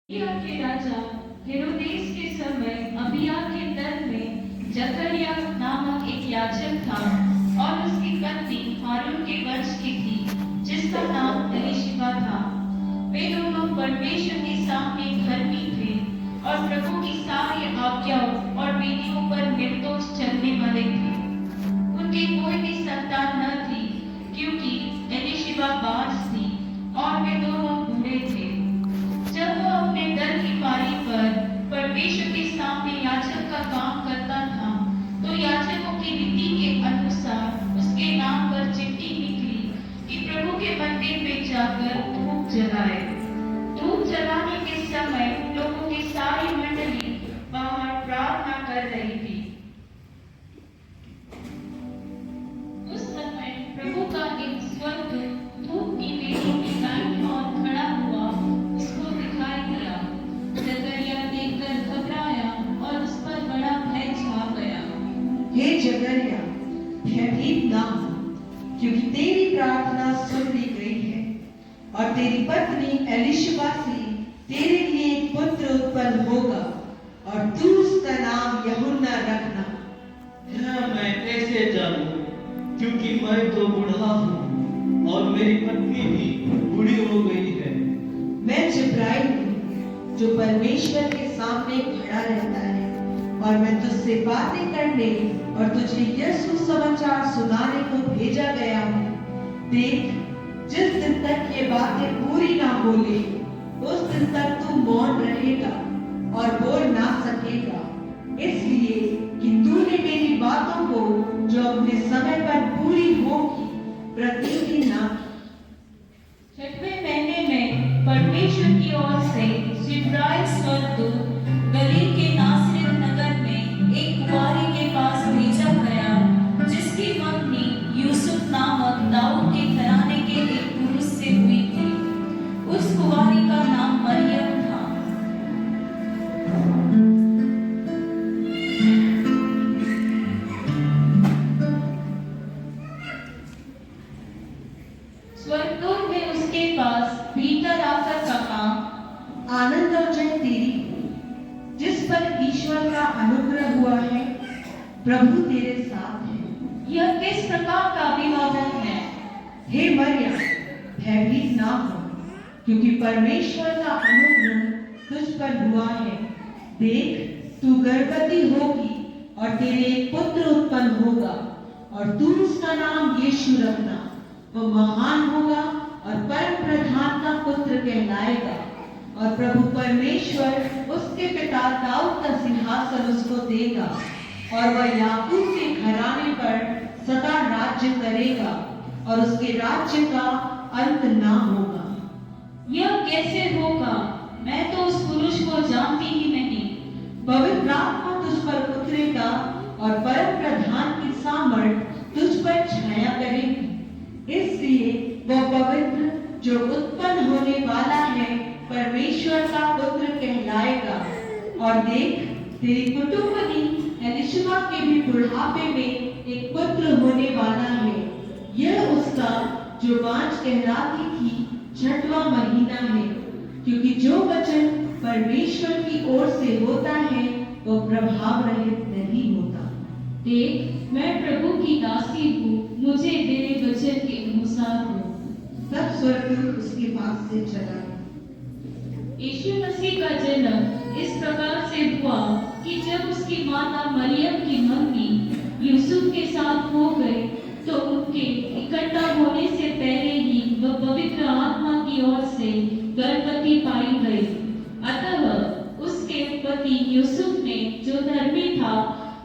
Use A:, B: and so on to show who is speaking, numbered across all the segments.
A: यहूदिया के राजा हेरोदेस के समय अबिय्याह के दल में जकरिया नामक एक याजक था और उसकी पत्नी हारून के वंश की थी, जिसका नाम एलीशिबा था। वे दोनों परमेश्वर के सामने धर्मी थे और प्रभु की सारी आज्ञाओं और विधियों पर निर्दोष चलने वाले थे। उनकी कोई भी संतान न थी, क्योंकि एलीशिबा बांझ थी और वे दोनों बूढ़े थे। जब वह अपने दल की पारी पर परमेश्वर के सामने याजक का काम करता था, तो याजकों की रीति के अनुसार उसके नाम पर चिट्ठी निकली कि प्रभु के मंदिर में जाकर धूप जलाए। धूप जलाने के समय लोगों की सारी मंडली बाहर प्रार्थना कर रही थी। उस समय प्रभु का एक स्वर्गदूत धूप की वेदी के दाईं ओर खड़ा हुआ उसको दिखाई दिया। जकरिया देखकर घबराया और उस पर बड़ा भय छा गया।
B: हे जकरिया, भयभीत ना हो, क्योंकि तेरी प्रार्थना सुन ली गई है और तेरी पत्नी एलीशिबा से तेरे लिए एक पुत्र उत्पन्न होगा और तू उसका नाम यूहन्ना रखना।
C: यह मैं कैसे जानूं, क्योंकि मैं तो बूढ़ा हूँ और मेरी पत्नी भी बूढ़ी हो गई है।
B: मैं जिब्राइल हूँ, जो परमेश्वर के सामने खड़ा रहता है, और मैं तुझसे बातें करने और तुझे यह सुसमाचार सुनाने को भेजा गया हूँ। देख, जिस दिन तक ये बातें पूरी ना होले, उस दिन तक तू मौन रहेगा और बोल ना सकेगा, इसलिए कि तूने मेरी बातों को जो अपने समय पर पूरी होगी प्रतिज्ञा ना की।
A: 6वें महीने में परमेश्वर की ओर से जिब्राइल स्वर्गदूत गलील के नासरत नगर में एक कुंवारी के पास भेजा गया, जिसकी मंगनी यूसुफ नामक दाऊद के घराने के एक पुरुष से हुई थी। उस कुंवारी का नाम मरियम था। स्वर्गदूत ने उसके पास भीतर आकर कहा,
B: आनंद और जय तेरी हो, जिस पर ईश्वर का अनुग्रह हुआ है, प्रभु तेरे साथ है।
A: यह किस प्रकार का अभिवादन है?
B: हे मरियम, भयभीत ना हो, क्योंकि परमेश्वर का अनुग्रह तुझ पर हुआ है। देख, तू गर्भवती होगी और तेरे एक पुत्र उत्पन्न होगा और तू उसका नाम यीशु रखना। वह महान होगा और परम प्रधान का पुत्र कहलाएगा, और प्रभु परमेश्वर उसके पिता दाऊद का सिंहासन उसको देगा और वह याकूब के घराने पर सदा राज्य करेगा और उसके राज्य का अंत ना होगा।
A: यह कैसे होगा? मैं तो उस पुरुष को जानती ही नहीं।
B: पवित्र आत्मा तुझ पर उतरेगा और परम प्रधान की सामर्थ तुझ पर छाया करेगी, इसलिए वह पवित्र जो उत्पन्न होने वाला है परमेश्वर का पुत्र कहलाएगा। और देख, तेरी कुटुंबनी एलीशिबा के भी बुढ़ापे में एक पुत्र होने वाला है। यह उसका जो बांझ कहलाती थी 6वां महीना है, क्योंकि जो वचन परमेश्वर की ओर से होता है वह प्रभाव रहित नहीं होता।
A: देख, मैं प्रभु की दासी हूँ, मुझे तेरे वचन के अनुसार हो।
B: तब स्वर्गदूत उसके पास से चला।
A: यीशु मसीह का जन्म इस प्रकार से हुआ कि जब उसकी माता मरियम की मंगनी यूसुफ के साथ हो गई, तो उनके इकट्ठा होने से पहले ही वह पवित्र आत्मा की ओर से गर्भवती पाई गई। अतः उसके पति यूसुफ ने, जो धर्मी था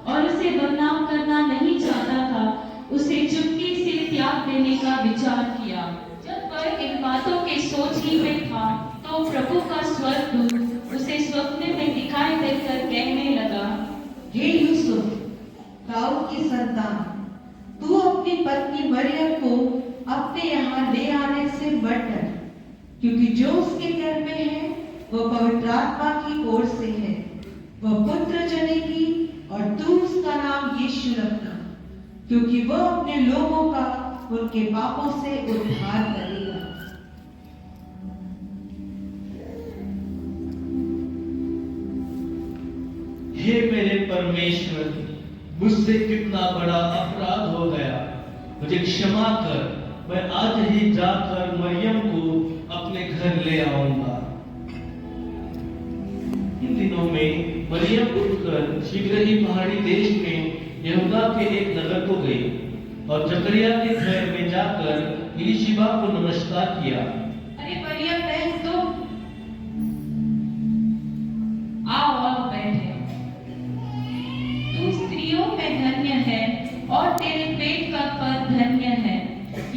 A: और उसे बदनाम करना नहीं चाहता था, उसे चुपके से त्याग देने का विचार किया। जब वह इन बातों के सोच ही में था, तो प्रभु का स्वर्गदूत उसे स्वप्न में दिखाई देकर कहने लगा,
B: हे यूसुफ, दाऊद की संतान, तू अपनी पत्नी मरियम को अपने यहाँ ले आने से मत डर, क्योंकि जो उसके गर्भ में है वह पवित्र आत्मा की ओर से है। वह पुत्र जनेगी और तू उसका नाम यीशु रखना, क्योंकि वह अपने लोगों का उनके पापों से उद्धार करेगा।
C: हे मेरे परमेश्वर, मुझसे कितना बड़ा अपराध हो गया, मुझे क्षमा कर। मैं आज ही जाकर मरियम को अपने घर ले आऊंगा। इन दिनों में मरियम उठकर शीघ्र ही पहाड़ी देश में यहूदा के एक नगर को गई और जकरिया के घर में जाकर एलीशिबा को नमस्कार किया।
A: अरे मरियम बहन, तो आओ बैठे। तू स्त्रियों में धन्य है और तेरे पेट का फल धन्य है।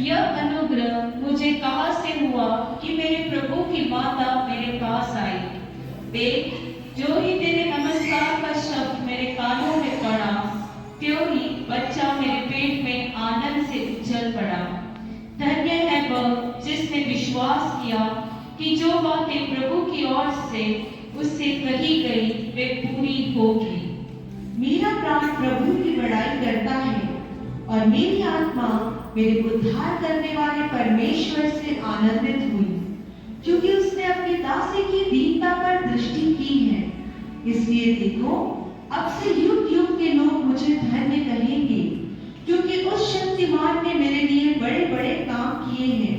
A: यह अनुग्रह मुझे कहां से हुआ कि मेरे प्रभु की माता मेरे पास आई। देख, जो ही तेरे नमस्कार का शब्द मेरे कानों में पड़ा, त्यों ही बच्चा मेरे पेट में आनंद से उछल पड़ा। धन्य है वह जिसने विश्वास किया कि जो बातें प्रभु की ओर से उससे कही गई वे पूरी होगी।
B: मेरा प्राण प्रभु की बड़ाई करता है और मेरी आत्मा मेरे उद्धार करने वाले परमेश्वर से आनंदित हुई, क्योंकि उसने अपनी दासी की दीनता पर दृष्टि की है। इसलिए देखो, अब से युग युग के लोग मुझे धन्य कहेंगे, क्योंकि उस शक्तिमान ने मेरे लिए बड़े बड़े काम किए हैं।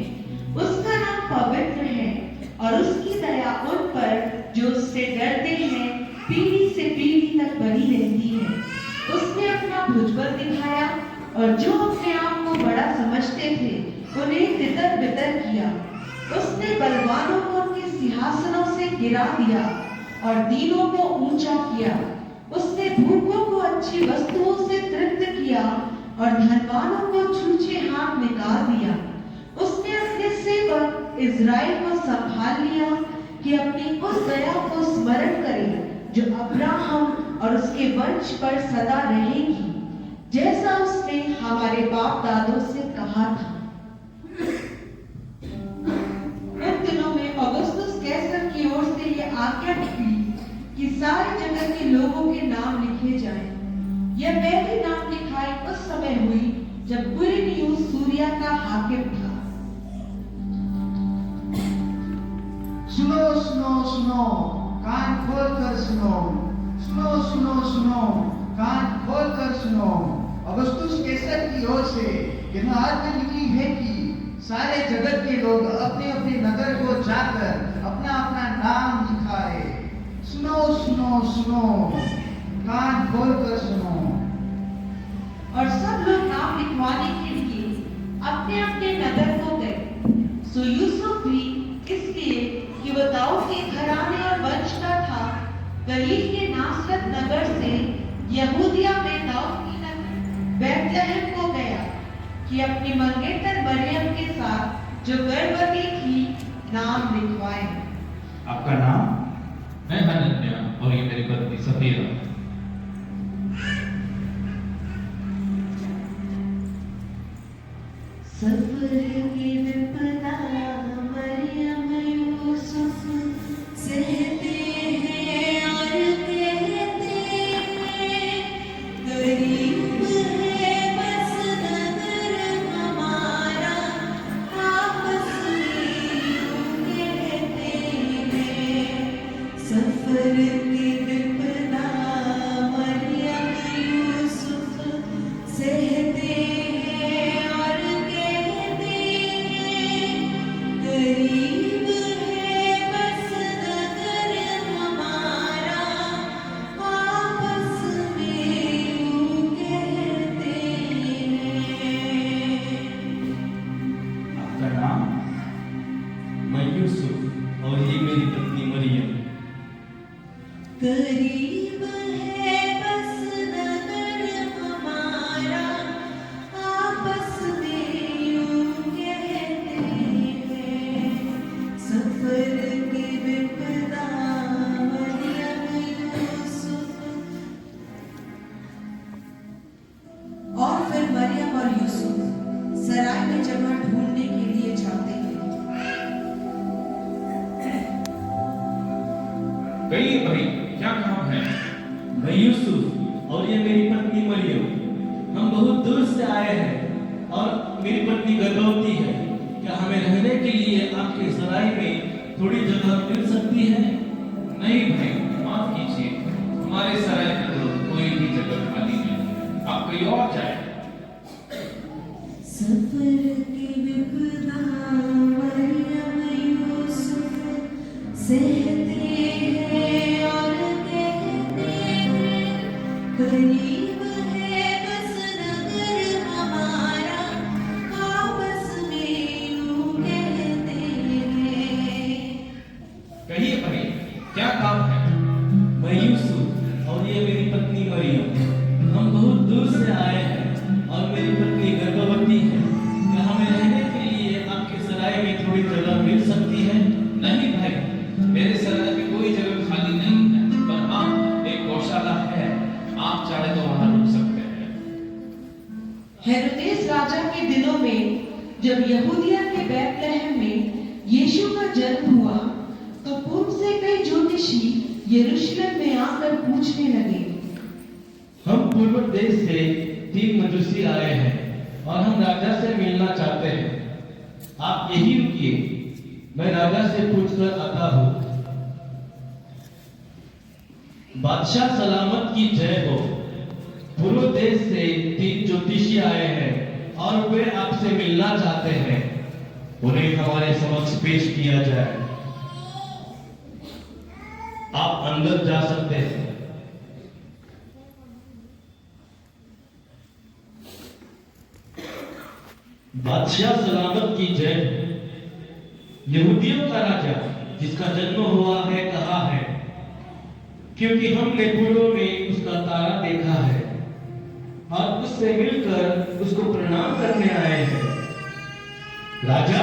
B: उसका नाम पवित्र है और उसकी दया उन पर जो उससे डरते हैं पीढ़ी से पीढ़ी तक बनी रहती है। उसने अपना भुजबल दिखाया और जो अपने आप को बड़ा समझते थे उन्हें तितर बितर किया। उसने बलवानों को उनके सिंहासनों से गिरा दिया और दीनों को ऊंचा किया। उसने भूखों को अच्छी वस्तुओं से तृप्त किया और धनवानों को छूछे हाथ निकाल दिया। उसने अपने सेवक इज़राइल को संभाल लिया कि अपनी उस दया को स्मरण करे जो अब्राहम और उसके वंश पर सदा रहेगी, जैसा उसने हमारे बाप दादों से कहा था। उन दिनों में औगुस्तुस कैसर की ओर से यह आज्ञा हुई कि सारे जगत के लोगों के नाम लिखे जाएं। यह पहली नाम लिखाई उस समय हुई जब क्विरिनियुस सूरिया का हाकिम था।
D: सुनो सुनो सुनो, कान खोल कर सुनो। सुनो सुनो सुनो, कान खोल कर सुनो। औगुस्तुस कैसर की ओर से यह आज्ञा निकली है कि सारे जगत के लोग अपने अपने नगर को जाकर अपना अपना नाम लिखाए। सुनो सुनो सुनो, कान खोल कर सुनो।
B: और सब लोग नाम लिखवाने के लिए अपने अपने नगर को गए। सो यूसुफ भी इसलिए कि वह दाऊद के घराने और वंश का था, गलील के नासरत नगर से यहूदिया में दाऊद की नगर बैतलहम को गया कि अपनी मंगेतर मरियम के साथ जो गर्भवती थी नाम लिखवाए।
E: आपका नाम? मैं हनन्या और ये मेरी पत्नी सफीरा।
B: सफर की विपदा मरियम यूसुफ सहते हैं और कहते हैं, गरीब है बस नगर हमारा, आपस में यूं कहते हैं। सफर की विपदा मरियम यूसुफ सहते हैं और कहते हैं, गरीब है बस नगर हमारा, आपस में यूं कहते हैं।
E: आपका नाम?
C: मैं यूसुफ और ये मेरी पत्नी मरियम।
B: गरीब है बस नगर हमारा, आपस में यूं कहते हैं। सफर की विपदा मरियम यूसुफ। और फिर मरियम और यूसुफ सराय में जगह ढूंढने के लिए जाते हैं।
E: कहिए भाई, क्या काम है?
C: मैं यूसुफ और ये मेरी पत्नी मरियम, हम बहुत दूर से आए हैं और मेरी पत्नी गर्भवती है। क्या हमें रहने के लिए आपके सराय में थोड़ी जगह मिल सकती है?
E: नहीं भाई, माफ कीजिए, हमारे सराय कोई और जाए।
F: सफर की विपदा मरियम यूसुफ सहते हैं और कहते हैं, करीब है बस नगर हमारा, आपस में यूं कहते हैं।
E: कहिए भाई, क्या काम है?
G: मैं यूसुफ और ये मेरी पत्नी मरियम, हम बहुत दूर से आए हैं और मेरी पत्नी गर्भवती है। क्या हमें रहने के लिए आपके सराय में थोड़ी जगह मिल सकती है?
E: नहीं भाई, मेरे सराय में कोई जगह खाली नहीं है, पर हाँ, एक गौशाला है, आप चाहे तो वहां रुक सकते हैं।
B: हेरोदेस राजा के दिनों में जब यहूदिया के बैतलहम में यीशु का जन्म हुआ, तो पूर्व से कई ज्योतिषी यरूशलेम में आकर पूछने लगे,
C: हम पूर्व देश से 3 मजूसी आए हैं और हम राजा से मिलना चाहते हैं। आप यही रुकिए, मैं राजा से पूछकर आता हूँ। बादशाह सलामत की जय हो। पूर्व देश से 3 ज्योतिषी आए हैं और वे आपसे मिलना चाहते हैं। उन्हें हमारे समक्ष पेश किया जाए। आप अंदर जा सकते हैं। बादशाह सलामत की जय। यहूदियों का राजा जिसका जन्म हुआ है कहा है, क्योंकि हमने पूर्व में उसका तारा देखा है और उससे मिलकर उसको प्रणाम करने आए हैं। राजा?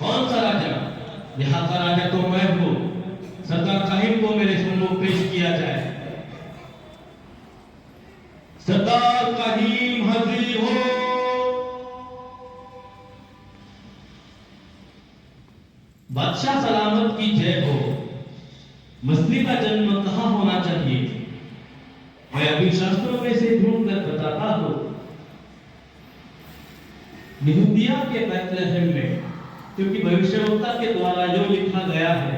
C: कौन सा राजा? यहाँ का राजा तो मैं हूँ। सरदार काहिन को मेरे सम्मुख पेश किया जाए। सरदार काहिन हाजिर हो। बादशाह सलामत की जय हो। मसीह का जन्म कहाँ होना चाहिए? मैं अभी शास्त्रों में से ढूंढ कर बताता हूँ। यहूदिया के बैतलहम में, क्योंकि भविष्यवक्ता के द्वारा जो लिखा गया है,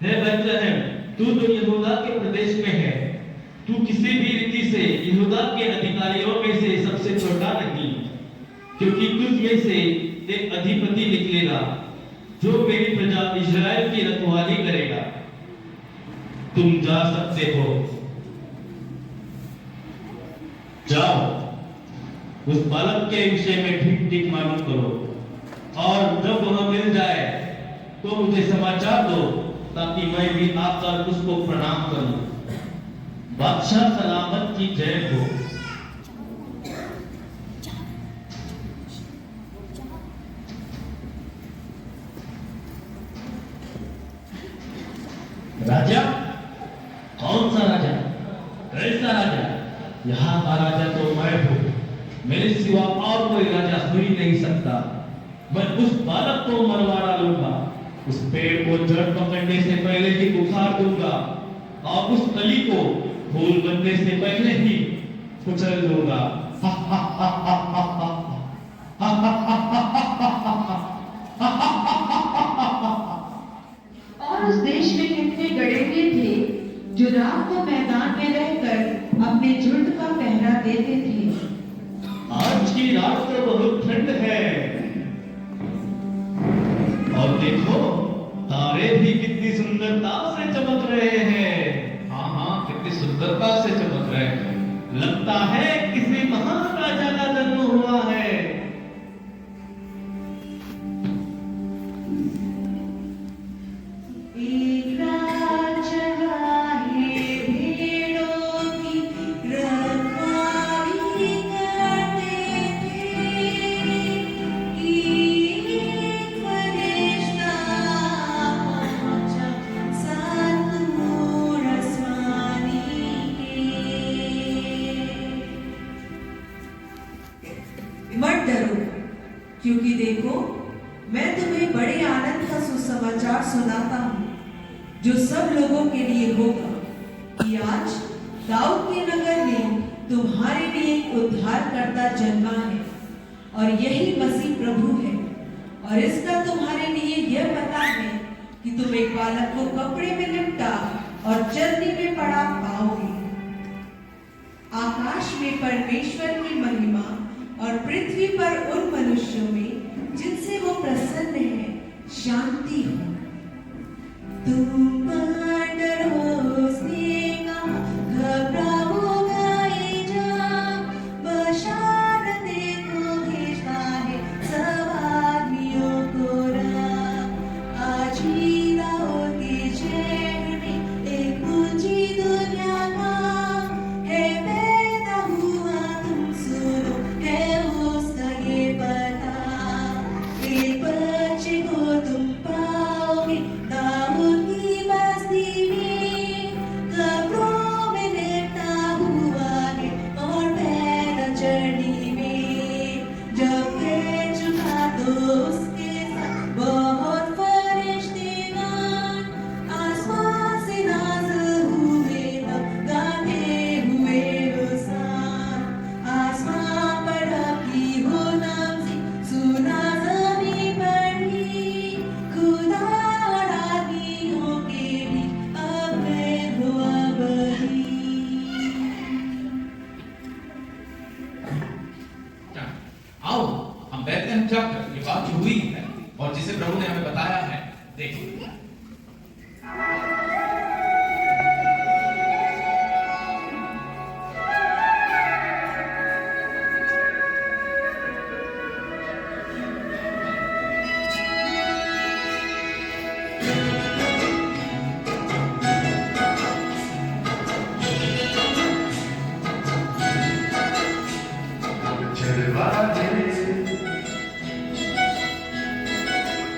C: हे बैतलहम, तू तो यहूदा के प्रदेश में है, तू किसी भी रीति से यहूदा के अधिकारियों में से सबसे छोटा नहीं, क्योंकि तुझ में से एक अधिपति निकलेगा जो मेरी प्रजा इस्राएल की रखवाली करेगा। तुम जा सकते हो। जाओ, उस बालक के विषय में ठीक ठीक मालूम करो, और जब वह मिल जाए तो मुझे समाचार दो, ताकि मैं भी आकर उसको प्रणाम करूं। बादशाह सलामत की जय हो। राजा? कौन सा राजा? कैसा राजा? यहाँ का राजा तो मैं हूँ। मेरे सिवा और कोई राजा हो ही नहीं सकता। मैं उस बालक को मरवा डालूंगा, उस पेड़ को जड़ पकड़ने से पहले ही उखाड़ दूंगा और उस कली को फूल बनने से पहले ही कुचल दूंगा।
B: और उस देश में कितने गड़ेरिये थे जो रात को मैदान में रहकर अपने झुंड का पहरा देते थे।
C: आज की रात तो बहुत ठंड है, और देखो तारे भी कितनी सुंदरता से चमक रहे हैं।
E: हाँ हाँ, कितनी सुंदरता से चमक रहे हैं।
C: लगता है किसी महान राजा का जन्म हुआ है।
F: एक राजा है भेड़ों की रखवाली करते थे, एक फरिश्ता पहुंचा सातों आसमानी के। मत डरो, क्योंकि देखो मैं तुम्हें बड़े आनंद का सुसमाचार सुनाता हूँ, जो सब लोगों के लिए होगा, कि आज दाऊद के नगर में तुम्हारे लिए एक उद्धारकर्ता जन्मा है, और यही मसीह प्रभु है। और इसका तुम्हारे लिए यह पता है कि तुम एक बालक को कपड़े में लिपटा और चलनी में पड़ा पाओगे। आकाश में परमेश्वर की महिमा और पृथ्वी पर उन मनुष्यों में जिनसे वो प्रसन्न है शांति हो। तुम पर डरो उसने कहा, घबराओ गाए जा, बशारते को भेजता है सब आदमियों को राह। आज ही लाओ के शहर में एक ऊंची दुनिया का है पैदा हुआ, तुम सुनो है उसका ये पता। एक बच्चे को तुम पाओगे दाऊद की बस्ती में, कब्रों में लेटा हुआ है और पैदा चढ़ी में। जब कह चुका तो उसके साथ बहुत फरिश्तेगान आसमान से नाज़िल हुए, तब गाते हुए हुसान। आसमान पर आपकी हो नमज़ी, सुना ज़मीं पर भी, खुदा और आदमियों के बीच अब मैं हुआ बही।
E: आओ हम बैतलहम जाकर ये बात जो हुई है और जिसे प्रभु ने हमें बताया है देखो।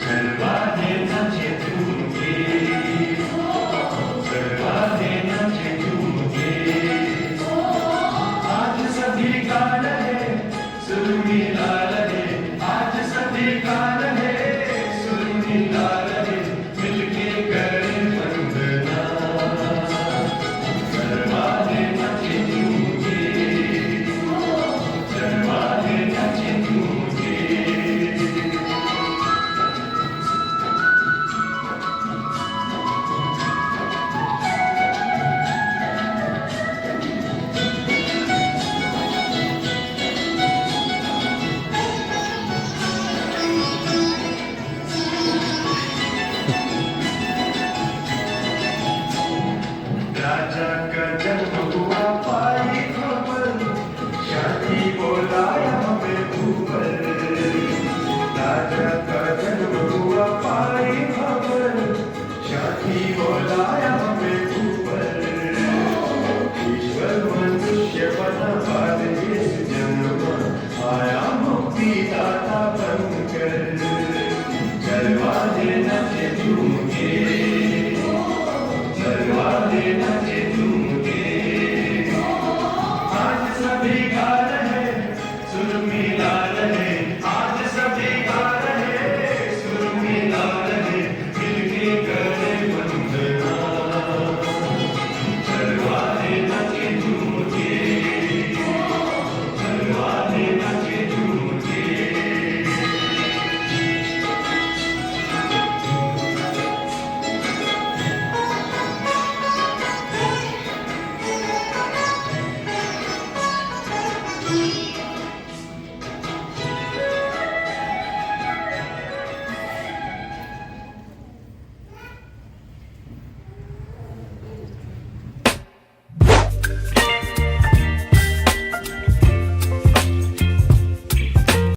H: चलवा दे नचे तुमके, चलवा दे नचे तुमके। आज सभी का रहे सुरमी ला रहे, आज सभी का रहे सुरमी ला रहे, मिलके करें वंदना। चलवा दे नचे तुमके, चलवा दे नचे तुमके। राजा का जन्म हुआ